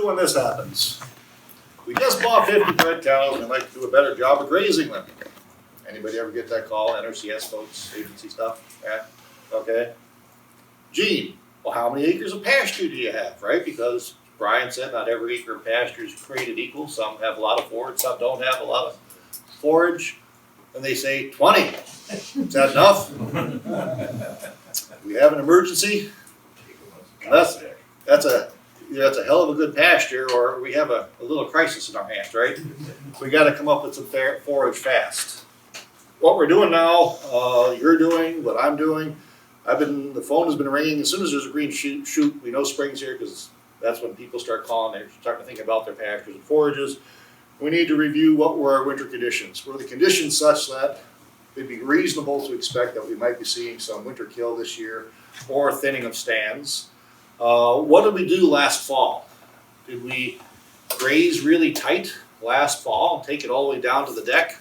do when this happens? We just bought 50 bred cows and we'd like to do a better job of grazing them. Anybody ever get that call? NRCS folks, agency stuff? Yeah, okay. Gene, well, how many acres of pasture do you have, right? Because Brian said not every acre of pasture is created equal. Some have a lot of forage, some don't have a lot of forage. And they say 20. Is that enough? We have an emergency. That's a hell of a good pasture, or we have a little crisis in our hands, right? We got to come up with some forage fast. What we're doing now, you're doing, what I'm doing. The phone has been ringing. As soon as there's a green shoot, we know spring's here because that's when people start calling. They're starting to think about their pastures and forages. We need to review what were our winter conditions. Were the conditions such that it'd be reasonable to expect that we might be seeing some winter kill this year or thinning of stands? What did we do last fall? Did we graze really tight last fall and take it all the way down to the deck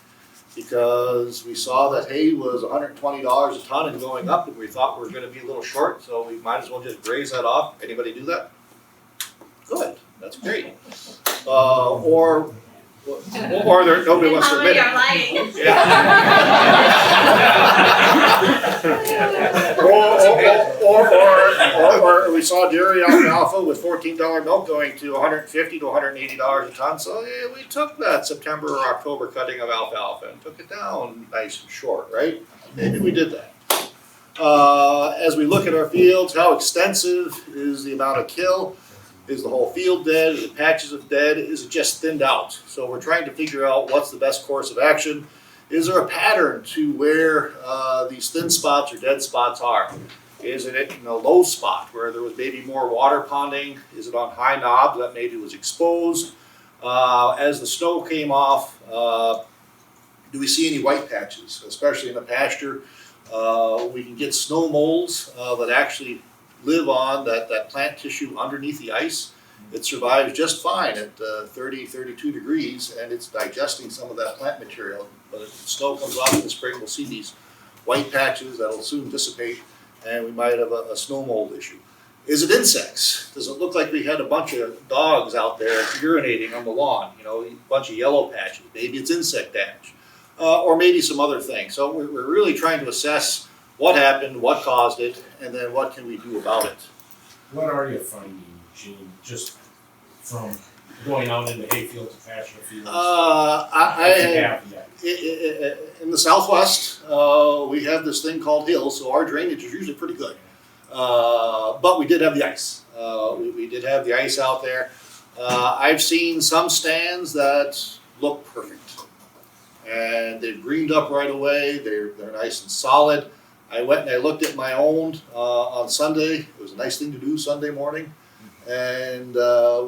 because we saw that hay was $120 a ton and going up and we thought we were going to be a little short, so we might as well just graze that off? Anybody do that? Good, that's great. Or nobody wants to admit it. Yeah. or we saw dairy alfalfa with $14 milk going to $150 to $180 a ton. So yeah, we took that September or October cutting of alfalfa and took it down nice and short, right? Maybe we did that. As we look at our fields, how extensive is the amount of kill? Is the whole field dead? Is it patches of dead? Is it just thinned out? So we're trying to figure out what's the best course of action. Is there a pattern to where these thin spots or dead spots are? Is it in a low spot where there was maybe more water ponding? Is it on high knobs that maybe was exposed? As the snow came off, do we see any white patches, especially in the pasture? We can get snow molds that actually live on that plant tissue underneath the ice. It survives just fine at 30, 32 degrees, and it's digesting some of that plant material. But if the snow comes off in the spring, we'll see these white patches that'll soon dissipate, and we might have a snow mold issue. Is it insects? Does it look like we had a bunch of dogs out there urinating on the lawn? You know, a bunch of yellow patches. Maybe it's insect damage, or maybe some other thing. So we're really trying to assess what happened, what caused it, and then what can we do about it. What are you finding, Gene, just from going out into hayfields and pasture fields? In the Southwest, we have this thing called hills, so our drainage is usually pretty good. But we did have the ice. We did have the ice out there. I've seen some stands that look perfect, and they've greened up right away. They're nice and solid. I went and I looked at my own on Sunday. It was a nice thing to do Sunday morning, and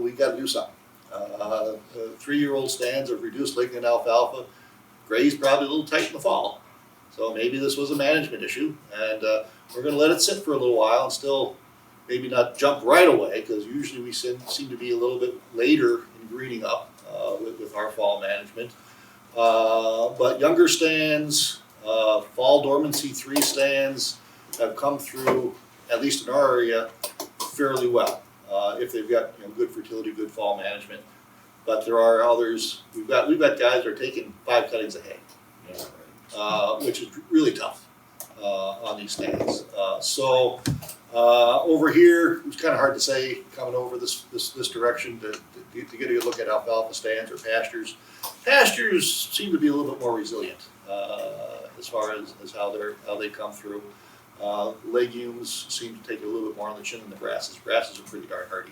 we got to do something. 3-year-old stands of reduced lignin alfalfa grazed probably a little tight in the fall. So maybe this was a management issue, and we're going to let it sit for a little while and still maybe not jump right away, because usually we seem to be a little bit later in greening up with our fall management. But younger stands, fall dormancy 3 stands have come through, at least in our area, fairly well. If they've got good fertility, good fall management. But there are others. We've got guys that are taking 5 cuttings of hay, which is really tough on these stands. So over here, it's kind of hard to say coming over this direction to get a good look at alfalfa stands or pastures. Pastures seem to be a little bit more resilient as far as how they come through. Legumes seem to take a little bit more on the chin than the grasses. Grasses are pretty darn hardy.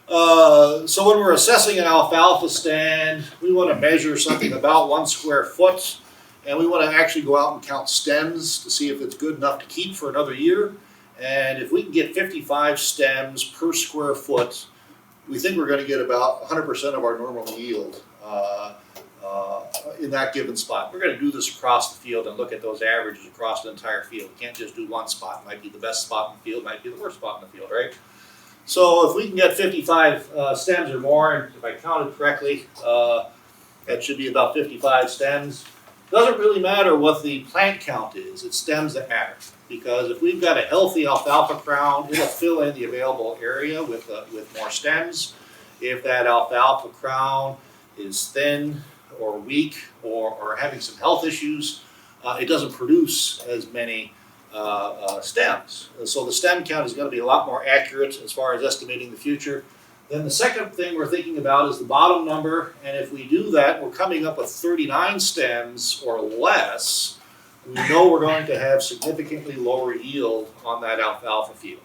So when we're assessing an alfalfa stand, we want to measure something about 1 square foot, and we want to actually go out and count stems to see if it's good enough to keep for another year. And if we can get 55 stems per square foot, we think we're going to get about 100% of our normal yield in that given spot. We're going to do this across the field and look at those averages across the entire field. We can't just do one spot. It might be the best spot in the field, might be the worst spot in the field, right? So if we can get 55 stems or more, and if I counted correctly, that should be about 55 stems. Doesn't really matter what the plant count is, it's stems that matter. Because if we've got a healthy alfalfa crown, it'll fill in the available area with more stems. If that alfalfa crown is thin or weak or having some health issues, it doesn't produce as many stems. So the stem count is going to be a lot more accurate as far as estimating the future. Then the second thing we're thinking about is the bottom number, and if we do that, we're coming up with 39 stems or less. We know we're going to have significantly lower yield on that alfalfa field.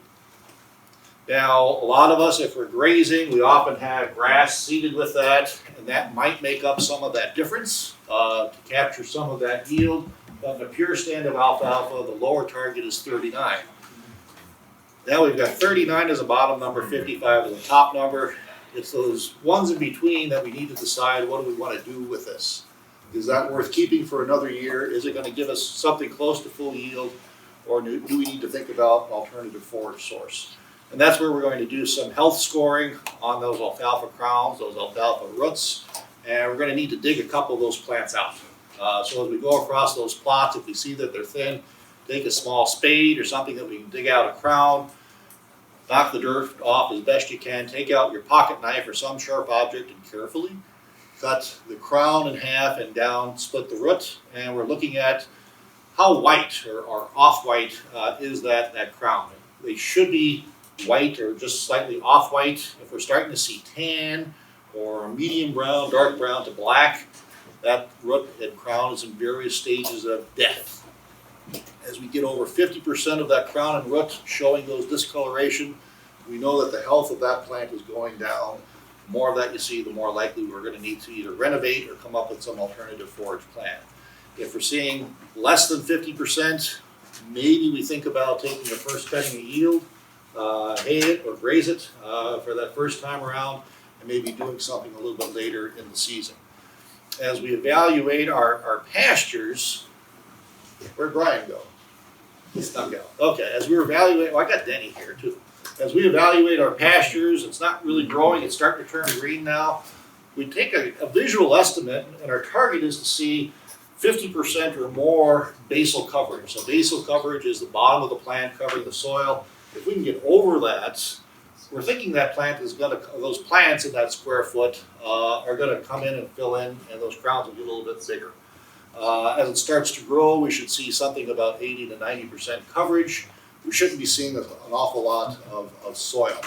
Now, a lot of us, if we're grazing, we often have grass seeded with that, and that might make up some of that difference to capture some of that yield. But in a pure stand of alfalfa, the lower target is 39. Now we've got 39 as a bottom number, 55 as a top number. It's those ones in between that we need to decide, what do we want to do with this? Is that worth keeping for another year? Is it going to give us something close to full yield? Or do we need to think about an alternative forage source? And that's where we're going to do some health scoring on those alfalfa crowns, those alfalfa roots. And we're going to need to dig a couple of those plants out. So as we go across those plots, if we see that they're thin, take a small spade or something that we can dig out a crown, knock the dirt off as best you can, take out your pocket knife or some sharp object and carefully cut the crown in half and down, split the root, and we're looking at how white or off-white is that crown. They should be white or just slightly off-white. If we're starting to see tan or medium brown, dark brown to black, that root and crown is in various stages of death. As we get over 50% of that crown and root showing those discoloration, we know that the health of that plant is going down. The more of that you see, the more likely we're going to need to either renovate or come up with some alternative forage plan. If we're seeing less than 50%, maybe we think about taking the first cutting of yield, hay it or graze it for that first time around, and maybe doing something a little bit later in the season. As we evaluate our pastures, where'd Brian go? He snuck out. Okay, as we evaluate, I got Denny here too. As we evaluate our pastures, it's not really growing, it's starting to turn green now. We take a visual estimate, and our target is to see 50% or more basal coverage. So basal coverage is the bottom of the plant covering the soil. If we can get over that, we're thinking that plant is going to, those plants in that square foot are going to come in and fill in, and those crowns will get a little bit bigger. As it starts to grow, we should see something about 80 to 90% coverage. We shouldn't be seeing an awful lot of soil.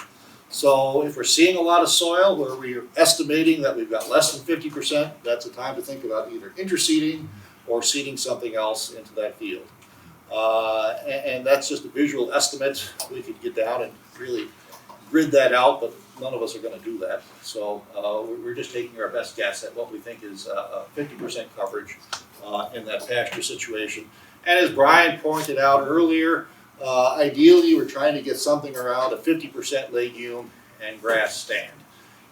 So if we're seeing a lot of soil where we're estimating that we've got less than 50%, that's a time to think about either interseeding or seeding something else into that field. And that's just a visual estimate. We could get down and really grid that out, but none of us are going to do that. So we're just taking our best guess at what we think is 50% coverage in that pasture situation. And as Brian pointed out earlier, ideally we're trying to get something around a 50% legume and grass stand.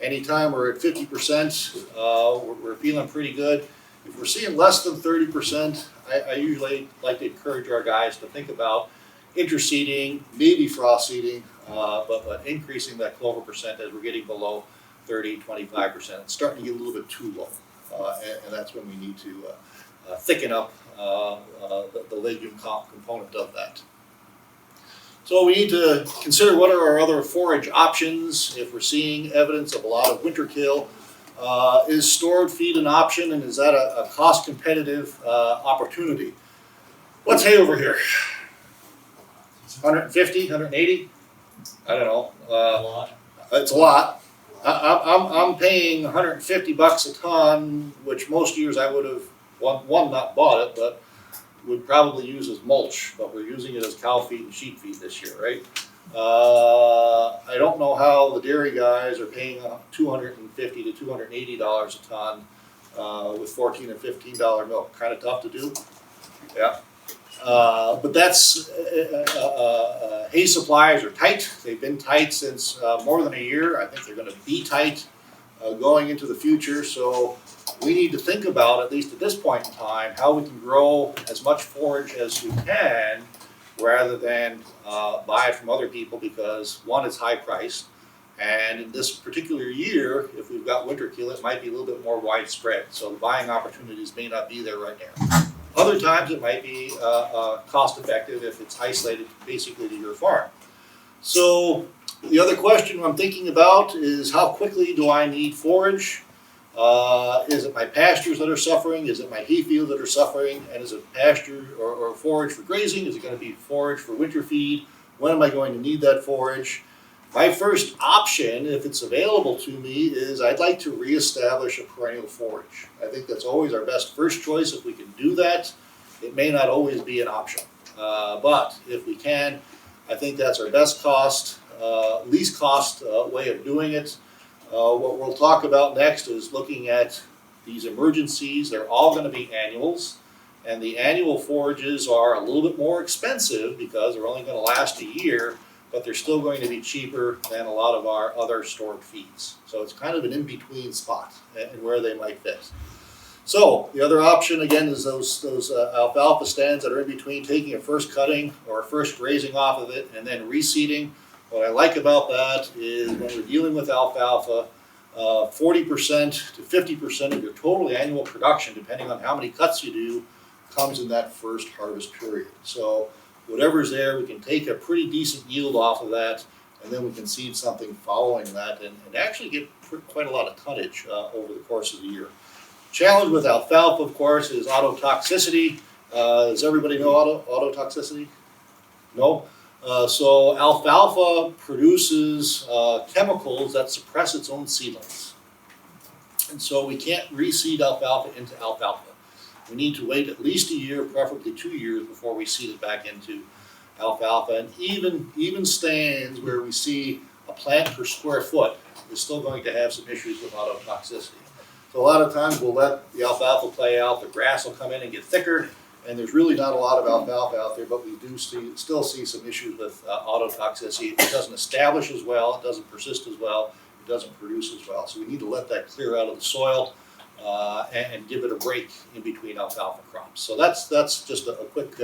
Anytime we're at 50%, we're feeling pretty good. If we're seeing less than 30%, I usually like to encourage our guys to think about interseeding, maybe frost seeding, but increasing that clover percent as we're getting below 30, 25%. It's starting to get a little bit too low, and that's when we need to thicken up the legume component of that. So we need to consider what are our other forage options if we're seeing evidence of a lot of winter kill. Is stored feed an option, and is that a cost competitive opportunity? What's hay over here? 150, 180? I don't know. A lot. It's a lot. I'm paying $150 a ton, which most years I would have not bought it, but would probably use as mulch. But we're using it as cow feed and sheep feed this year, right? I don't know how the dairy guys are paying $250 to $280 a ton with $14 and $15 milk. Kind of tough to do. Yeah. But that's hay supplies are tight. They've been tight since more than a year. I think they're going to be tight going into the future. So we need to think about, at least at this point in time, how we can grow as much forage as we can rather than buy it from other people, because one, it's high priced, And in this particular year, if we've got winter kill, it might be a little bit more widespread. So the buying opportunities may not be there right now. Other times it might be cost effective if it's isolated basically to your farm. So the other question I'm thinking about is how quickly do I need forage? Is it my pastures that are suffering? Is it my hayfield that are suffering? And is it pasture or forage for grazing? Is it going to be forage for winter feed? When am I going to need that forage? My first option, if it's available to me, is I'd like to reestablish a perennial forage. I think that's always our best first choice. If we can do that, it may not always be an option. But if we can, I think that's our best cost, least cost way of doing it. What we'll talk about next is looking at these emergencies. They're all going to be annuals. And the annual forages are a little bit more expensive because they're only going to last a year, but they're still going to be cheaper than a lot of our other stored feeds. So it's kind of an in-between spot and where they might fit. So the other option, again, is those alfalfa stands that are in between taking a first cutting or a first grazing off of it and then reseeding. What I like about that is when we're dealing with alfalfa, 40% to 50% of your total annual production, depending on how many cuts you do, comes in that first harvest period. So whatever's there, we can take a pretty decent yield off of that, and then we can seed something following that and actually get quite a lot of tonnage over the course of the year. Challenge with alfalfa, of course, is autotoxicity. Does everybody know autotoxicity? No? So alfalfa produces chemicals that suppress its own seedlings. And so we can't reseed alfalfa into alfalfa. We need to wait at least a year, preferably 2 years, before we seed it back into alfalfa. And even stands where we see a plant per square foot is still going to have some issues with autotoxicity. So a lot of times we'll let the alfalfa play out, the grass will come in and get thicker, and there's really not a lot of alfalfa out there, but we do still see some issues with autotoxicity. It doesn't establish as well, it doesn't persist as well, it doesn't produce as well. So we need to let that clear out of the soil and give it a break in between alfalfa crops. So that's just a quick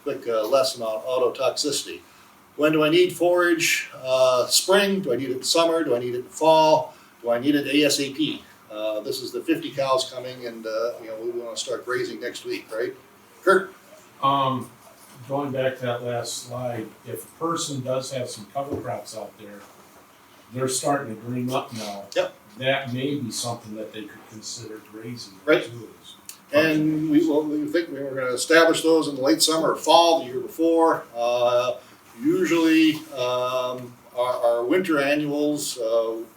lesson on autotoxicity. When do I need forage? Spring? Do I need it in summer? Do I need it in fall? Do I need it ASAP? This is the 50 cows coming, and we want to start grazing next week, right? Kurt? Going back to that last slide, if a person does have some cover crops out there, they're starting to green up now. Yep. That may be something that they could consider grazing. Right. Too, And we think we were going to establish those in the late summer or fall the year before. Usually our winter annuals,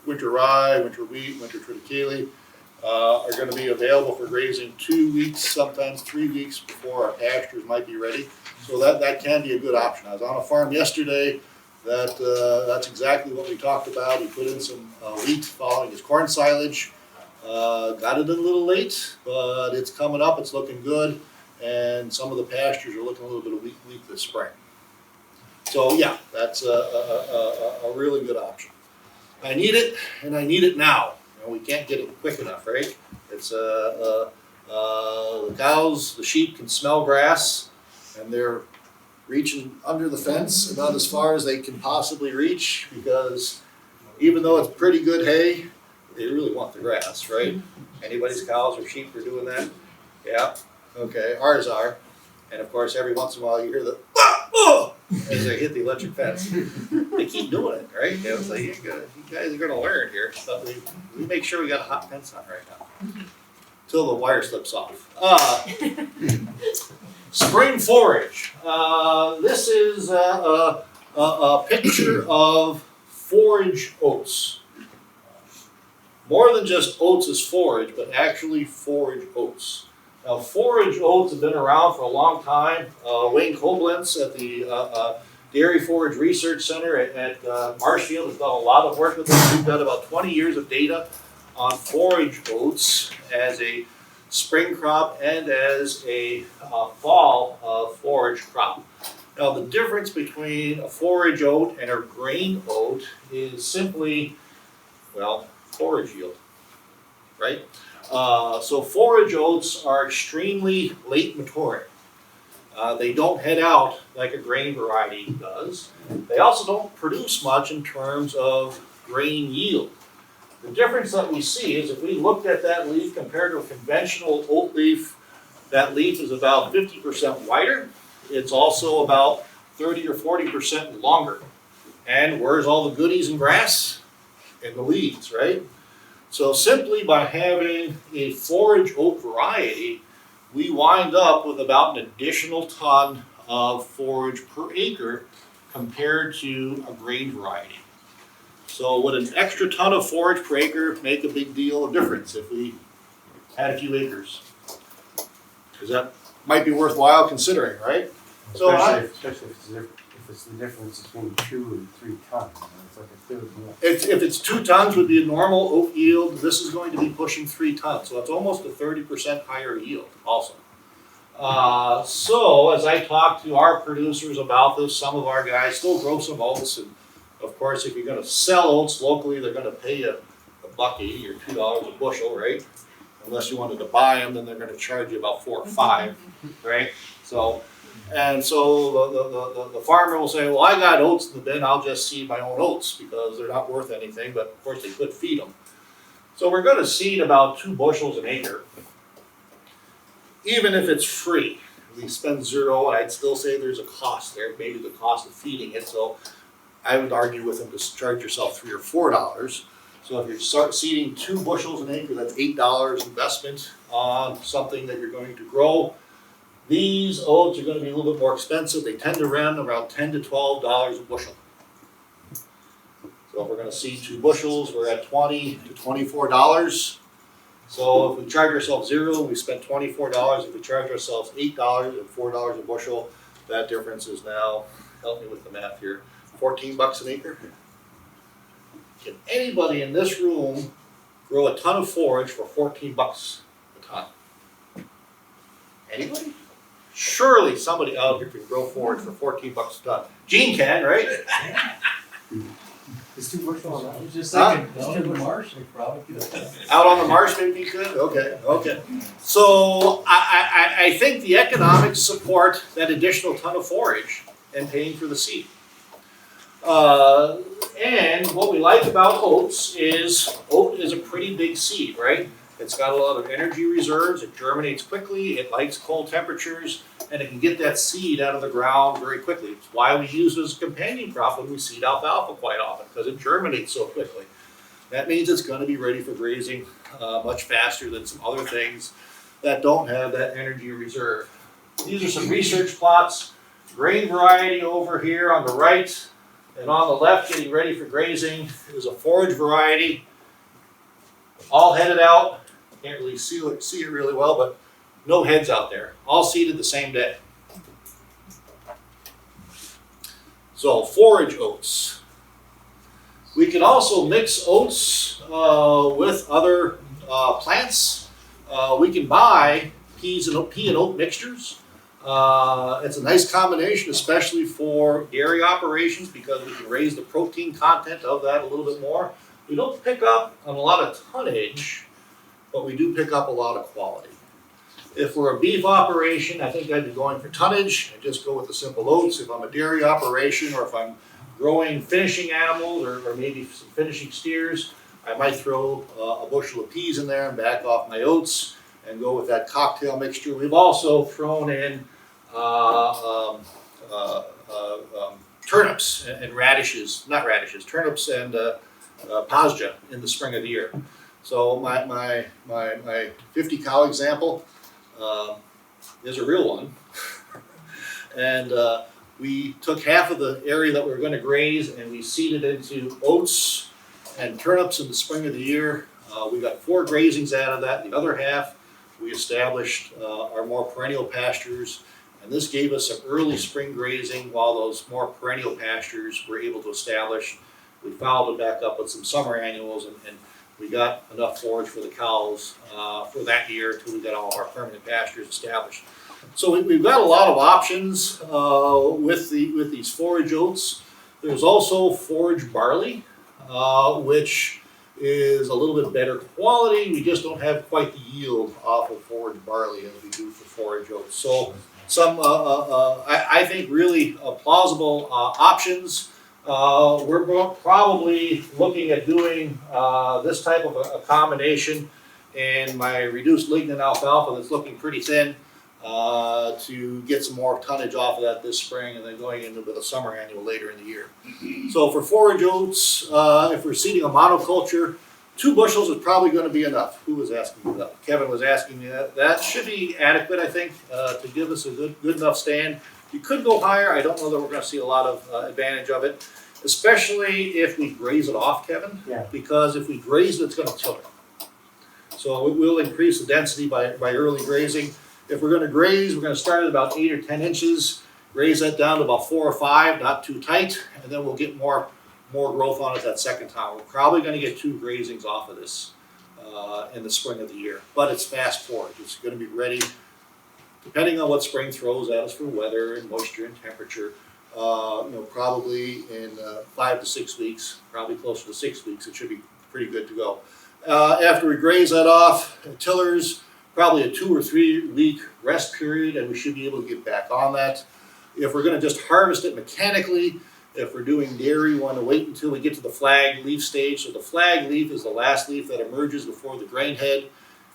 winter rye, winter wheat, winter triticale, are going to be available for grazing 2 weeks, sometimes 3 weeks before our pastures might be ready. So that can be a good option. I was on a farm yesterday that's exactly what we talked about. He put in some wheat following his corn silage. Got it in a little late, but it's coming up, it's looking good, and some of the pastures are looking a little bit weak this spring. So yeah, that's a really good option. I need it, and I need it now. We can't get it quick enough, right? It's the cows, the sheep can smell grass, and they're reaching under the fence about as far as they can possibly reach, because even though it's pretty good hay, they really want the grass, right? Anybody's cows or sheep are doing that? Yeah, okay, ours are. And of course, every once in a while you hear the as they hit the electric fence. They keep doing it, right? It's like, you guys are gonna learn here. So we make sure we got a hot fence on right now. Till the wire slips off. Spring forage. This is a picture of forage oats. More than just oats as forage, but actually forage oats. Now, forage oats have been around for a long time. Wayne Koblenz at the Dairy Forage Research Center at Marshfield has done a lot of work with this. We've got about 20 years of data on forage oats as a spring crop and as a fall forage crop. Now, the difference between a forage oat and a grain oat is simply, well, forage yield, right? So forage oats are extremely late maturing. They don't head out like a grain variety does. They also don't produce much in terms of grain yield. The difference that we see is if we looked at that leaf compared to a conventional oat leaf, that leaf is about 50% wider. It's also about 30 or 40% longer. And where's all the goodies and grass? In the leaves, right? So simply by having a forage oat variety, we wind up with about an additional ton of forage per acre compared to a grain variety. So would an extra ton of forage per acre make a big deal of difference if we had a few acres? Because that might be worthwhile considering, right? So Especially if it's the difference between 2 and 3 tons. It's like a third more. if it's 2 tons would be a normal oat yield, this is going to be pushing 3 tons. So it's almost a 30% higher yield also. So as I talk to our producers about this, some of our guys still grow some oats, and of course if you're going to sell oats locally, they're going to pay you $1.80 or $2 a bushel, right? Unless you wanted to buy them, then they're going to charge you about 4 or 5, right? So the farmer will say, well, I got oats in the bin, I'll just seed my own oats because they're not worth anything, but of course they could feed them. So we're going to seed about 2 bushels an acre. Even if it's free, we spend 0, and I'd still say there's a cost there, maybe the cost of feeding it. So I would argue with them to charge yourself $3 or $4. So if you start seeding 2 bushels an acre, that's $8 investment on something that you're going to grow. These oats are going to be a little bit more expensive. They tend to run around $10 to $12 a bushel. So if we're going to seed 2 bushels, we're at $20 to $24. So if we charge ourselves 0, we spend $24. If we charge ourselves $8 and $4 a bushel, that difference is now, help me with the math here, $14 an acre. Can anybody in this room grow a ton of forage for $14 a ton? Anybody? Surely somebody out here can grow forage for $14 a ton. Gene can, right? It's 2 bushels. I was just thinking, down in the marsh, they probably could have. Out on the marsh, maybe you could? Okay. So I think the economics support that additional ton of forage and paying for the seed. And what we like about oats is oat is a pretty big seed, right? It's got a lot of energy reserves, it germinates quickly, it likes cold temperatures, and it can get that seed out of the ground very quickly. It's why we use it as a companion crop when we seed alfalfa quite often, because it germinates so quickly. That means it's going to be ready for grazing much faster than some other things that don't have that energy reserve. These are some research plots. Grain variety over here on the right, and on the left, getting ready for grazing, is a forage variety. All headed out. Can't really see it really well, but no heads out there. All seeded the same day. So forage oats. We can also mix oats with other plants. We can buy pea and oat mixtures. It's a nice combination, especially for dairy operations, because we can raise the protein content of that a little bit more. We don't pick up on a lot of tonnage, but we do pick up a lot of quality. If we're a beef operation, I think I'd be going for tonnage and just go with the simple oats. If I'm a dairy operation, or if I'm growing finishing animals or maybe some finishing steers, I might throw a bushel of peas in there and back off my oats and go with that cocktail mixture. We've also thrown in turnips and radishes, not radishes, turnips and pasja in the spring of the year. So my 50 cow example is a real one. And we took half of the area that we were going to graze and we seeded into oats and turnips in the spring of the year. We got 4 grazings out of that. The other half we established our more perennial pastures, and this gave us some early spring grazing while those more perennial pastures were able to establish. We followed it back up with some summer annuals, and we got enough forage for the cows for that year until we got all of our permanent pastures established. So we've got a lot of options with these forage oats. There's also forage barley, which is a little bit better quality. We just don't have quite the yield off of forage barley as we do for forage oats. So some, I think, really plausible options. We're probably looking at doing this type of a combination in my reduced lignin alfalfa that's looking pretty thin to get some more tonnage off of that this spring and then going into the summer annual later in the year. So for forage oats, if we're seeding a monoculture, 2 bushels is probably going to be enough. Who was asking me that? Kevin was asking me that. That should be adequate, I think, to give us a good enough stand. You could go higher. I don't know that we're going to see a lot of advantage of it, especially if we graze it off, Kevin. Yeah. Because if we graze it, it's going to tilt it. So it will increase the density by early grazing. If we're going to graze, we're going to start at about 8 or 10 inches, raise that down to about 4 or 5, not too tight, and then we'll get more growth on it that second time. We're probably going to get 2 grazings off of this in the spring of the year, but it's fast forage. It's going to be ready, depending on what spring throws at us for weather and moisture and temperature. Probably in 5 to 6 weeks, probably closer to 6 weeks, it should be pretty good to go. After we graze that off, tillers, probably a 2 or 3 week rest period, and we should be able to get back on that. If we're going to just harvest it mechanically, if we're doing dairy, we want to wait until we get to the flag leaf stage. So the flag leaf is the last leaf that emerges before the grain head.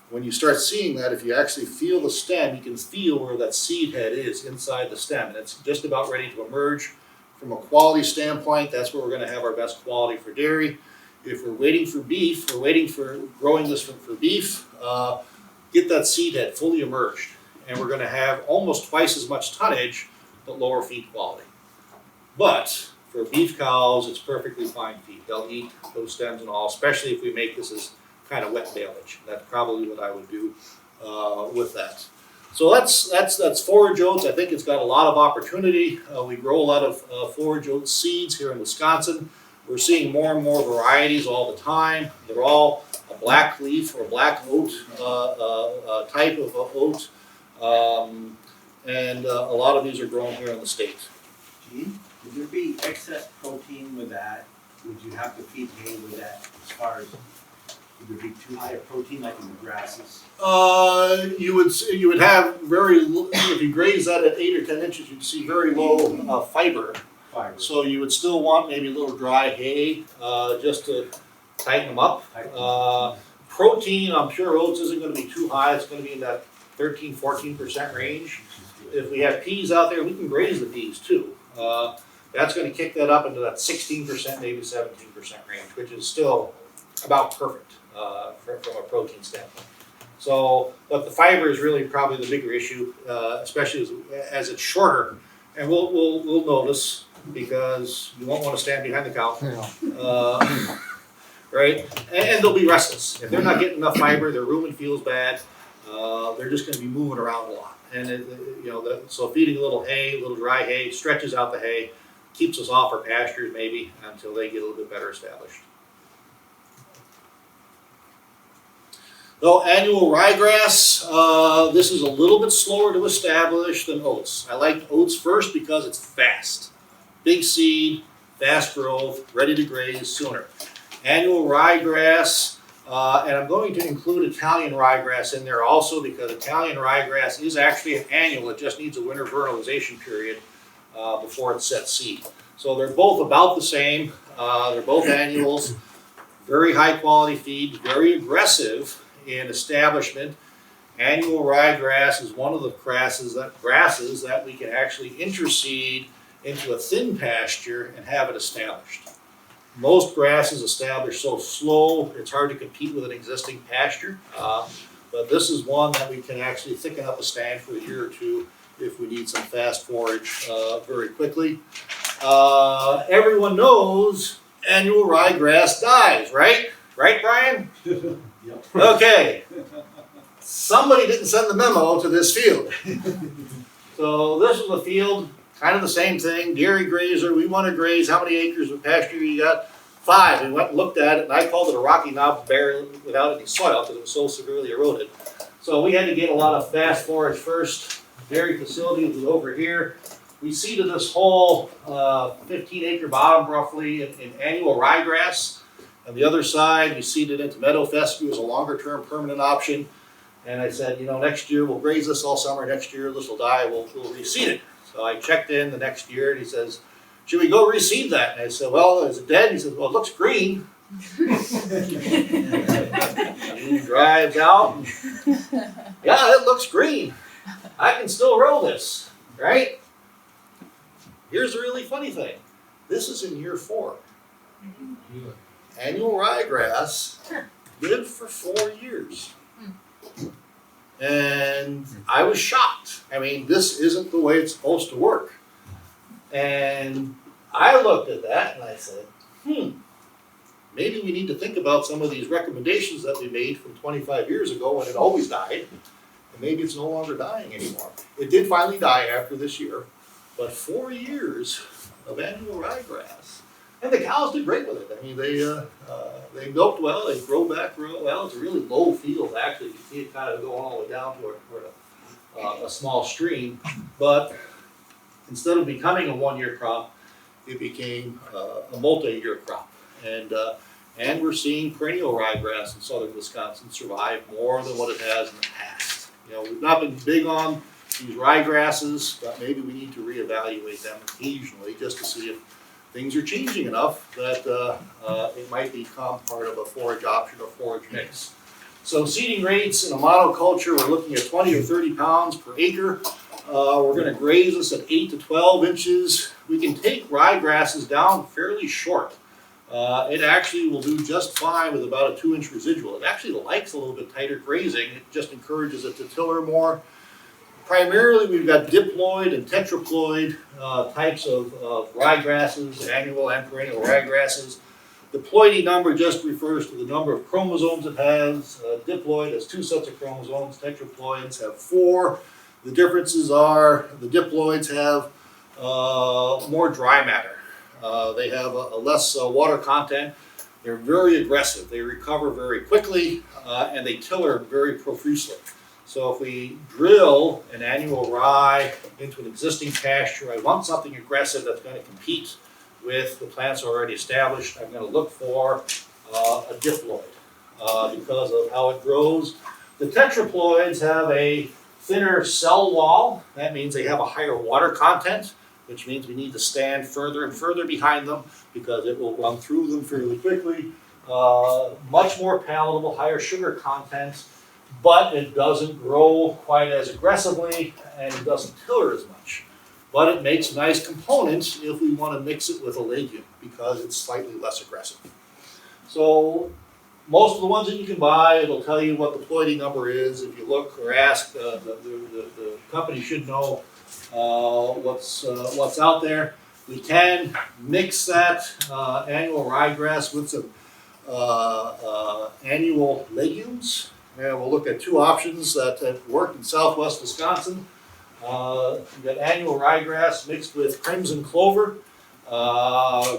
When you start seeing that, if you actually feel the stem, you can feel where that seed head is inside the stem, and it's just about ready to emerge. From a quality standpoint, that's where we're going to have our best quality for dairy. If we're waiting for beef, we're waiting for growing this for beef, get that seed head fully emerged, and we're going to have almost twice as much tonnage, but lower feed quality. But for beef cows, it's perfectly fine feed. They'll eat those stems and all, especially if we make this as kind of wet baleage. That's probably what I would do with that. So that's forage oats. I think it's got a lot of opportunity. We grow a lot of forage oat seeds here in Wisconsin. We're seeing more and more varieties all the time. They're all a black leaf or black oat type of oat, and a lot of these are grown here in the state. Gene, would there be excess protein with that? Would you have to feed hay with that as far as, would there be too high a protein like in the grasses? You would have very if you graze that at 8 or 10 inches, you'd see very low fiber. Fiber. So you would still want maybe a little dry hay just to tighten them up. Protein, I'm sure oats isn't going to be too high. It's going to be in that 13-14% range. If we have peas out there, we can graze the peas too. That's going to kick that up into that 16%, maybe 17% range, which is still about perfect from a protein standpoint. So, but the fiber is really probably the bigger issue, especially as it's shorter. And we'll notice, because you won't want to stand behind the cow, right? And they'll be restless. If they're not getting enough fiber, their rumen feels bad. They're just going to be moving around a lot. And so feeding a little hay, a little dry hay, stretches out the hay, keeps us off our pastures maybe until they get a little bit better established. Though annual ryegrass, this is a little bit slower to establish than oats. I like oats first because it's fast. Big seed, fast growth, ready to graze sooner. Annual ryegrass, and I'm going to include Italian ryegrass in there also because Italian ryegrass is actually an annual. It just needs a winter vernalization period before it sets seed. So they're both about the same. They're both annuals. Very high quality feed, very aggressive in establishment. Annual ryegrass is one of the grasses that we can actually interseed into a thin pasture and have it established. Most grasses establish so slow, it's hard to compete with an existing pasture. But this is one that we can actually thicken up a stand for a year or two if we need some fast forage very quickly. Everyone knows annual ryegrass dies, right? Right, Brian? Yep. Okay. Somebody didn't send the memo to this field. So this is a field, kind of the same thing, dairy grazer. We want to graze. How many acres of pasture you got? 5. We went and looked at it, and I called it a Rocky Knob bare without any soil because it was so severely eroded. So we had to get a lot of fast forage first. Dairy facility was over here. We seeded this whole 15-acre bottom roughly in annual ryegrass. On the other side, we seeded into meadow fescue as a longer-term permanent option. And I said, next year we'll graze this all summer. Next year this will die. We'll reseed it. So I checked in the next year, and he says, should we go reseed that? And I said, well, is it dead? He says, well, it looks green. He drives out. And, yeah, it looks green. I can still row this, right? Here's the really funny thing. This is in year 4. Annual ryegrass lived for 4 years. And I was shocked. I mean, this isn't the way it's supposed to work. And I looked at that and I said, maybe we need to think about some of these recommendations that we made from 25 years ago when it always died. And maybe it's no longer dying anymore. It did finally die after this year, but 4 years of annual ryegrass. And the cows did great with it. I mean, they milked well, they grow back real well. It's a really low field, actually. You see it kind of going all the way down toward a small stream. But instead of becoming a 1-year crop, it became a multi-year crop. And we're seeing perennial ryegrass in southern Wisconsin survive more than what it has in the past. You know, we've not been big on these ryegrasses, but maybe we need to reevaluate them occasionally just to see if things are changing enough that it might become part of a forage option or forage mix. So seeding rates in a monoculture, we're looking at 20 or 30 pounds per acre. We're going to graze this at 8 to 12 inches. We can take ryegrasses down fairly short. It actually will do just fine with about a 2-inch residual. It actually likes a little bit tighter grazing. It just encourages it to tiller more. Primarily, we've got diploid and tetraploid types of ryegrasses, annual and perennial ryegrasses. The ploidy number just refers to the number of chromosomes it has. Diploid has 2 sets of chromosomes. Tetraploids have 4. The differences are the diploids have more dry matter. They have a less water content. They're very aggressive. They recover very quickly, and they tiller very profusely. So if we drill an annual rye into an existing pasture, I want something aggressive that's going to compete with the plants already established. I'm going to look for a diploid because of how it grows. The tetraploids have a thinner cell wall. That means they have a higher water content, which means we need to stand further and further behind them because it will run through them fairly quickly. Much more palatable, higher sugar content, but it doesn't grow quite as aggressively and it doesn't tiller as much. But it makes nice components if we want to mix it with a legume because it's slightly less aggressive. So most of the ones that you can buy, it'll tell you what the ploidy number is. If you look or ask, the company should know what's out there. We can mix that annual ryegrass with some annual legumes. And we'll look at 2 options that have worked in southwest Wisconsin. We've got annual ryegrass mixed with crimson clover.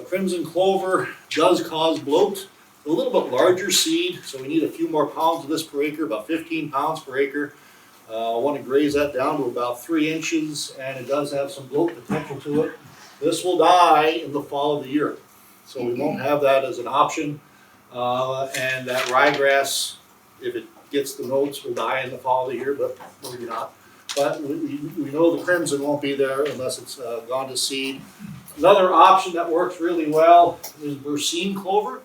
Crimson clover does cause bloat. A little bit larger seed, so we need a few more pounds of this per acre, about 15 pounds per acre. I want to graze that down to about 3 inches, and it does have some bloat potential to it. This will die in the fall of the year, so we won't have that as an option. And that ryegrass, if it gets the notes, will die in the fall of the year, but maybe not. But we know the crimson won't be there unless it's gone to seed. Another option that works really well is unforeseen clover.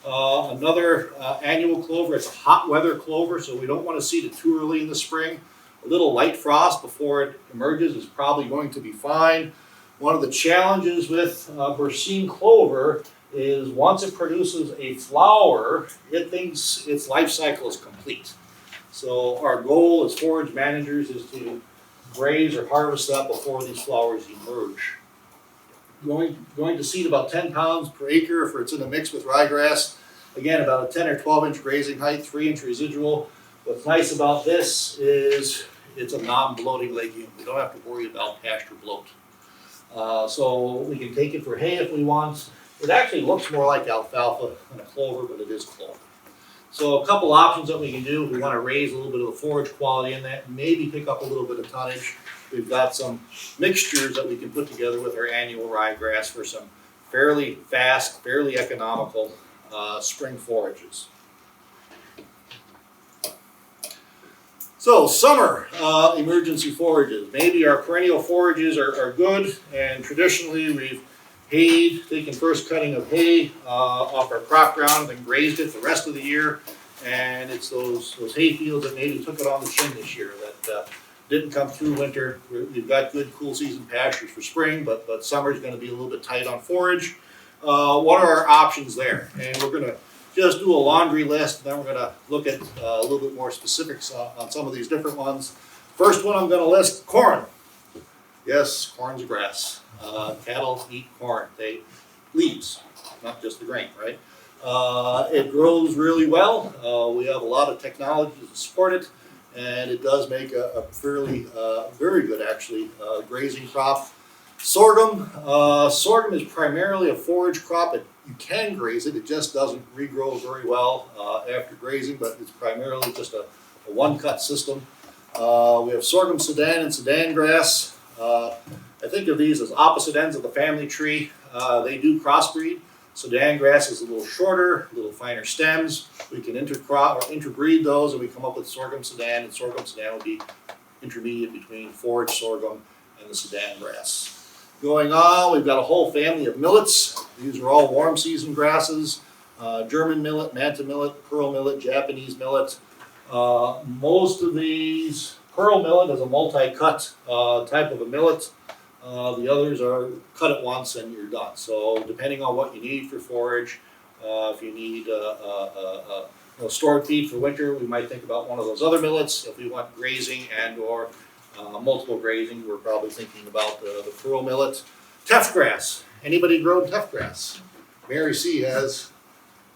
Another annual clover, it's a hot weather clover, so we don't want to seed it too early in the spring. A little light frost before it emerges is probably going to be fine. One of the challenges with unforeseen clover is once it produces a flower, it thinks its life cycle is complete. So our goal as forage managers is to graze or harvest that before these flowers emerge. Going to seed about 10 pounds per acre if it's in a mix with ryegrass. Again, about a 10 or 12 inch grazing height, 3-inch residual. What's nice about this is it's a non-bloating legume. We don't have to worry about pasture bloat. So we can take it for hay if we want. It actually looks more like alfalfa than a clover, but it is clover. So a couple options that we can do if we want to raise a little bit of the forage quality in that, maybe pick up a little bit of tonnage. We've got some mixtures that we can put together with our annual ryegrass for some fairly fast, fairly economical spring forages. So summer emergency forages. Maybe our perennial forages are good, and traditionally we've hayed, taken first cutting of hay off our crop ground and grazed it the rest of the year. And it's those hay fields that maybe took it on the chin this year that didn't come through winter. We've got good cool season pastures for spring, but summer's gonna be a little bit tight on forage. What are our options there? And we're gonna just do a laundry list, and then we're gonna look at a little bit more specifics on some of these different ones. First one I'm gonna list, corn. Yes, corn's a grass. Cattle eat corn. They leaves, not just the grain, right? It grows really well. We have a lot of technology to support it, and it does make a fairly, very good actually, grazing crop. Sorghum. Sorghum is primarily a forage crop. You can graze it. It just doesn't regrow very well after grazing, but it's primarily just a one-cut system. We have sorghum Sudan and Sudan grass. I think of these as opposite ends of the family tree. They do crossbreed. Sudan grass is a little shorter, a little finer stems. We can intercrop or interbreed those, and we come up with sorghum Sudan, and sorghum Sudan would be intermediate between forage sorghum and the Sudan grass. Going on, we've got a whole family of millets. These are all warm season grasses. German millet, manta millet, pearl millet, Japanese millet. Most of these, pearl millet is a multi-cut type of a millet. The others are cut at once and you're done. So depending on what you need for forage, if you need stored feed for winter, we might think about one of those other millets. If we want grazing and or multiple grazing, we're probably thinking about the pearl millet. Tuft grass. Anybody grown tuft grass? Mary C has.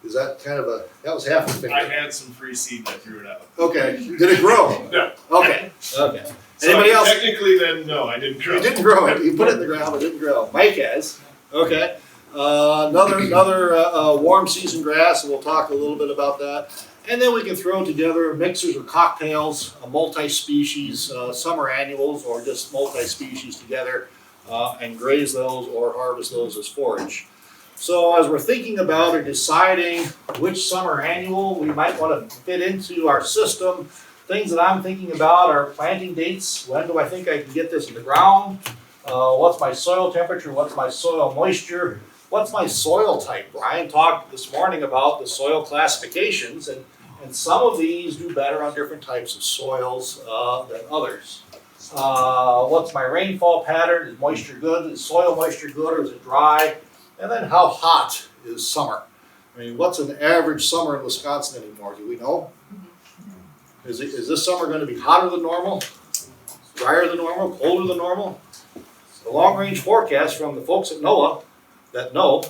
Is that kind of that was half a finger. I had some free seed and I threw it out. Okay. Did it grow? No. Okay. Okay. So Anybody else? Technically then, no, I didn't grow. You didn't grow it. You put it in the ground, but it didn't grow. Mike has. Okay. Another warm season grass, and we'll talk a little bit about that. And then we can throw together mixers or cocktails, multi-species, summer annuals, or just multi-species together, and graze those or harvest those as forage. So as we're thinking about or deciding which summer annual we might want to fit into our system, things that I'm thinking about are planting dates. When do I think I can get this in the ground? What's my soil temperature? What's my soil moisture? What's my soil type? Brian talked this morning about the soil classifications, and some of these do better on different types of soils than others. What's my rainfall pattern? Is moisture good? Is soil moisture good or is it dry? And then how hot is summer? I mean, what's an average summer in Wisconsin anymore? Do we know? Is this summer going to be hotter than normal? Drier than normal? Colder than normal? The long-range forecast from the folks at NOAA that know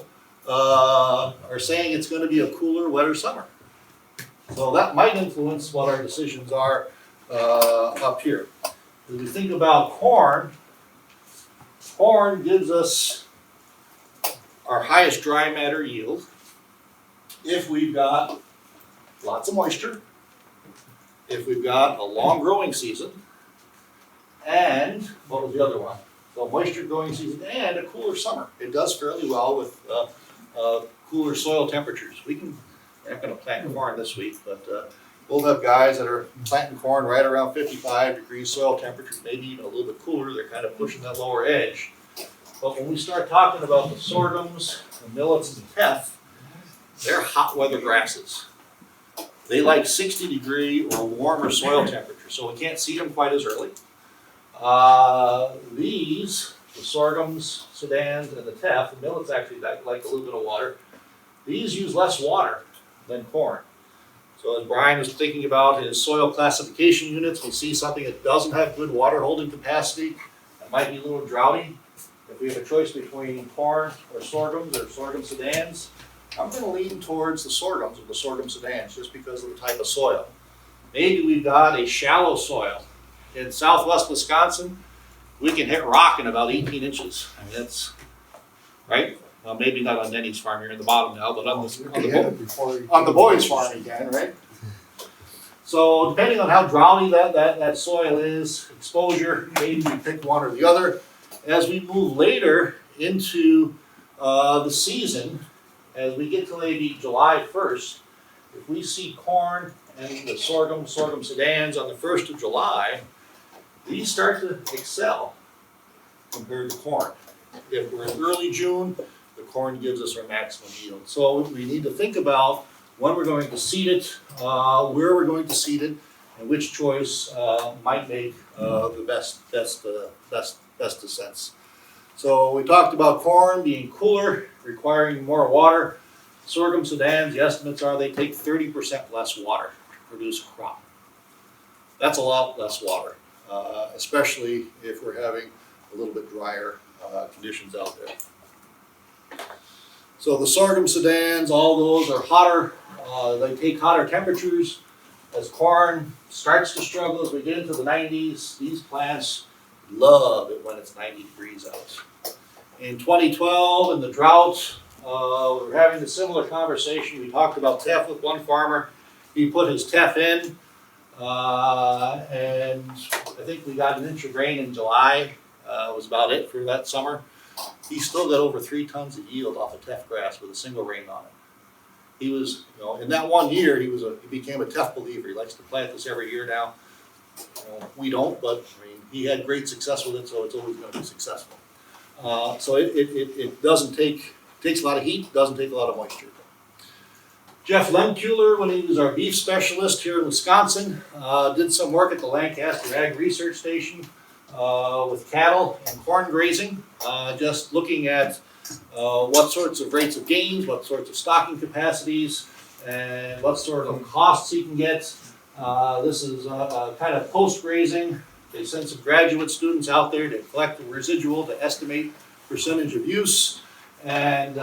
are saying it's going to be a cooler, wetter summer. So that might influence what our decisions are up here. As we think about corn, corn gives us our highest dry matter yield if we've got lots of moisture, if we've got a long growing season, and what was the other one? So moisture growing season and a cooler summer. It does fairly well with cooler soil temperatures. We're not going to plant corn this week, but we'll have guys that are planting corn right around 55 degrees soil temperatures, maybe even a little bit cooler. They're kind of pushing that lower edge. But when we start talking about the sorghums, the millets, and the teff, they're hot weather grasses. They like 60-degree or warmer soil temperature, so we can't see them quite as early. These, the sorghums, Sudans, and the teff, the millets actually like a little bit of water. These use less water than corn. So as Brian was thinking about his soil classification units, we see something that doesn't have good water holding capacity, that might be a little droughty. If we have a choice between corn or sorghum Sudans, I'm going to lean towards the sorghums or the sorghum Sudans just because of the type of soil. Maybe we've got a shallow soil. In southwest Wisconsin, we can hit rock in about 18 inches. I mean, that's, right? Well, maybe not on Denny's farm here in the bottom now, but on the boys' farm you can, right? So depending on how droughty that soil is, exposure, maybe we pick one or the other. As we move later into the season, as we get to maybe July 1st, if we see corn and the sorghum Sudans on the 1st of July, these start to excel compared to corn. If we're in early June, the corn gives us our maximum yield. So we need to think about when we're going to seed it, where we're going to seed it, and which choice might make the best of sense. So we talked about corn being cooler, requiring more water. Sorghum Sudans, the estimates are they take 30% less water to produce a crop. That's a lot less water, especially if we're having a little bit drier conditions out there. So the sorghum Sudans, all those are hotter. They take hotter temperatures. As corn starts to struggle as we get into the 90s, these plants love it when it's 90 degrees out. In 2012, in the drought, we were having a similar conversation. We talked about teff with one farmer. He put his teff in, and I think we got an inch of rain in July. Was about it for that summer. He still got over 3 tons of yield off of teff grass with a single rain on it. He was, in that 1 year, he became a teff believer. He likes to plant this every year now. We don't, but I mean, he had great success with it, so it's always going to be successful. So it takes a lot of heat, doesn't take a lot of moisture. Jeff Lemkuehler, when he was our beef specialist here in Wisconsin, did some work at the Lancaster Ag Research Station with cattle and corn grazing, just looking at what sorts of rates of gains, what sorts of stocking capacities, and what sort of costs he can get. This is kind of post-grazing. They sent some graduate students out there to collect the residual to estimate percentage of use, and